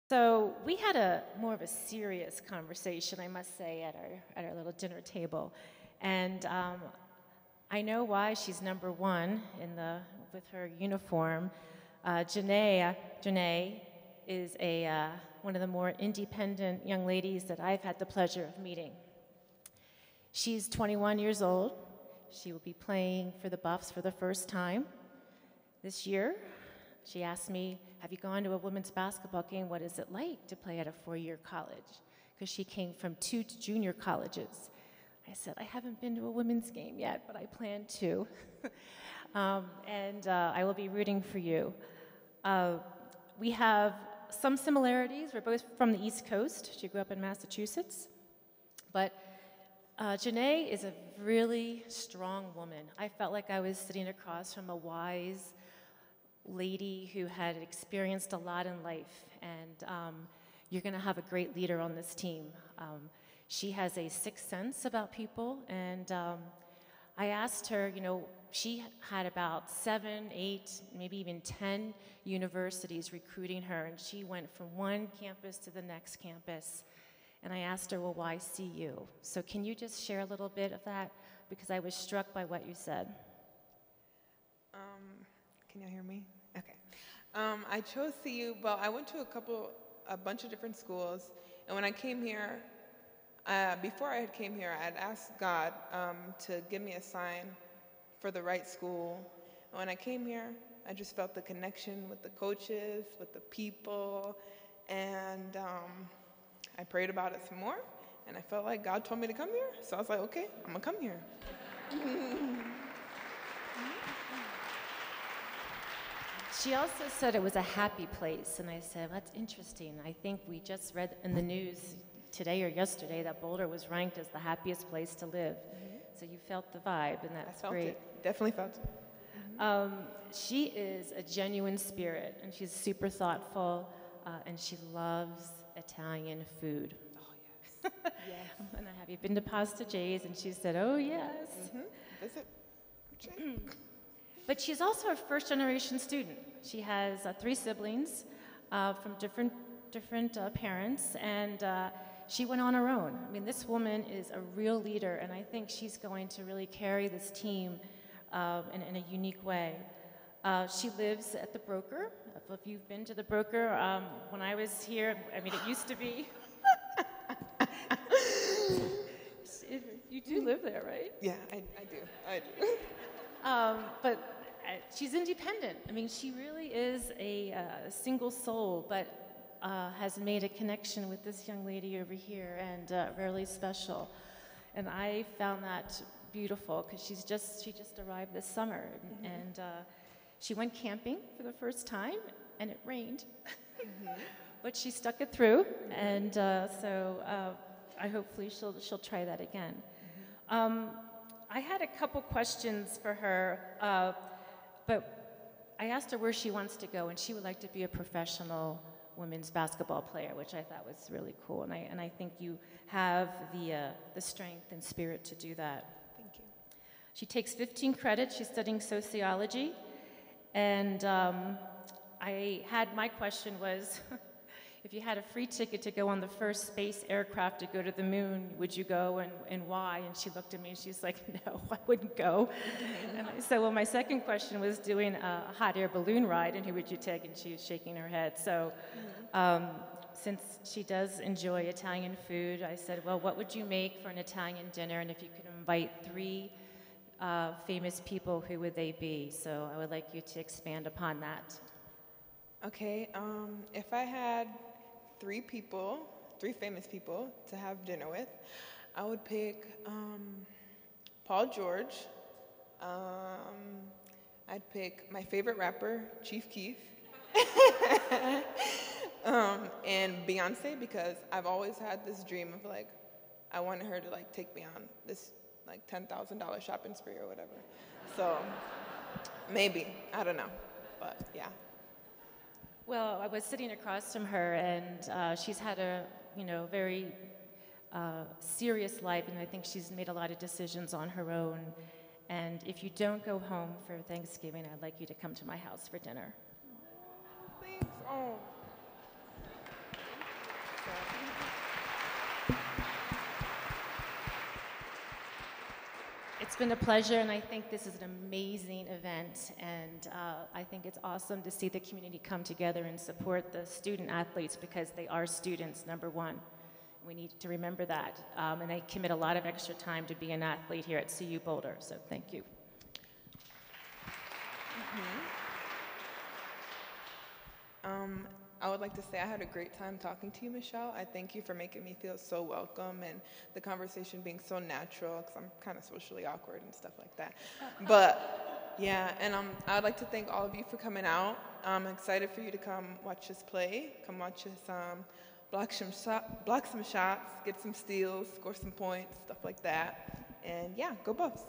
So we had a more of a serious conversation, I must say, at our little dinner table, and I know why she's number one with her uniform. Janea is one of the more independent young ladies that I've had the pleasure of meeting. She's 21 years old. She will be playing for the Buffs for the first time this year. She asked me, have you gone to a women's basketball game? What is it like to play at a four-year college? Because she came from two junior colleges. I said, I haven't been to a women's game yet, but I plan to. I will be rooting for you. We have some similarities. We're both from the East Coast. She grew up in Massachusetts. But Janea is a really strong woman. I felt like I was sitting across from a wise lady who had experienced a lot in life, and you're going to have a great leader on this team. She has a sixth sense about people, and I asked her, she had about 7, 8, maybe even 10 universities recruiting her, and she went from one campus to the next campus. And I asked her, well, why CU? So can you just share a little bit of that? Because I was struck by what you said. Can y'all hear me? Okay. I chose CU, well, I went to a bunch of different schools, and when I came here, before I came here, I had asked God to give me a sign for the right school. And when I came here, I just felt the connection with the coaches, with the people, and I prayed about it some more, and I felt like God told me to come here, so I was like, okay, I'm gonna come here. She also said it was a happy place, and I said, that's interesting. I think we just read in the news today or yesterday that Boulder was ranked as the happiest place to live. So you felt the vibe, and that's great. It. Definitely felt it. She is a genuine spirit, and she's super thoughtful, and she loves Italian food. Oh, yes. Yes. And I have you been to Pasta J's? And she said, oh, yes. Visit. But she's also a first-generation student. She has 3 siblings from different parents, and she went on her own. I mean, this woman is a real leader, and I think she's going to really carry this team in a unique way. She lives at the Broker. If you've been to the Broker, when I was here, I mean, it used to be. You do live there, right? Yeah, I do. But she's independent. I mean, she really is a single soul, but has made a connection with this young lady over here, and really special. And I found that beautiful because she just arrived this summer, and she went camping for the first time, and it rained, but she stuck it through, and so I hopefully she'll try that again. I had a couple questions for her, but I asked her where she wants to go, and she would like to be a professional women's basketball player, which I thought was really cool, and I think you have the strength and spirit to do that. Thank you. She takes 15 credits. She's studying sociology, and my question was, if you had a free ticket to go on the first space aircraft to go to the moon, would you go, and why? And she looked at me and she's like, no, I wouldn't go. And I said, well, my second question was doing a hot air balloon ride, and who would you take? And she was shaking her head. So since she does enjoy Italian food, I said, well, what would you make for an Italian dinner? And if you could invite 3 famous people, who would they be? So I would like you to expand upon that. Okay, if I had 3 famous people to have dinner with, I would pick Paul George. I'd pick my favorite rapper, Chief Keef. And Beyonce, because I've always had this dream of I wanted her to take me on this $10,000 shopping spree or whatever. So maybe, I don't know, but yeah. Well, I was sitting across from her, and she's had a very serious life, and I think she's made a lot of decisions on her own. And if you don't go home for Thanksgiving, I'd like you to come to my house for dinner. Thanks. Oh. been a pleasure, and I think this is an amazing event, and I think it's awesome to see the community come together and support the student athletes because they are students, number one. We need to remember that, and they commit a lot of extra time to be an athlete here at CU Boulder, so thank you. I would like to say I had a great time talking to you, Michele. I thank you for making me feel so welcome and the conversation being so natural because I'm kind of socially awkward and stuff like that. But yeah, and I would like to thank all of you for coming out. I'm excited for you to come watch us play, come watch us block some shots, get some steals, score some points, stuff like that. And yeah, go Buffs.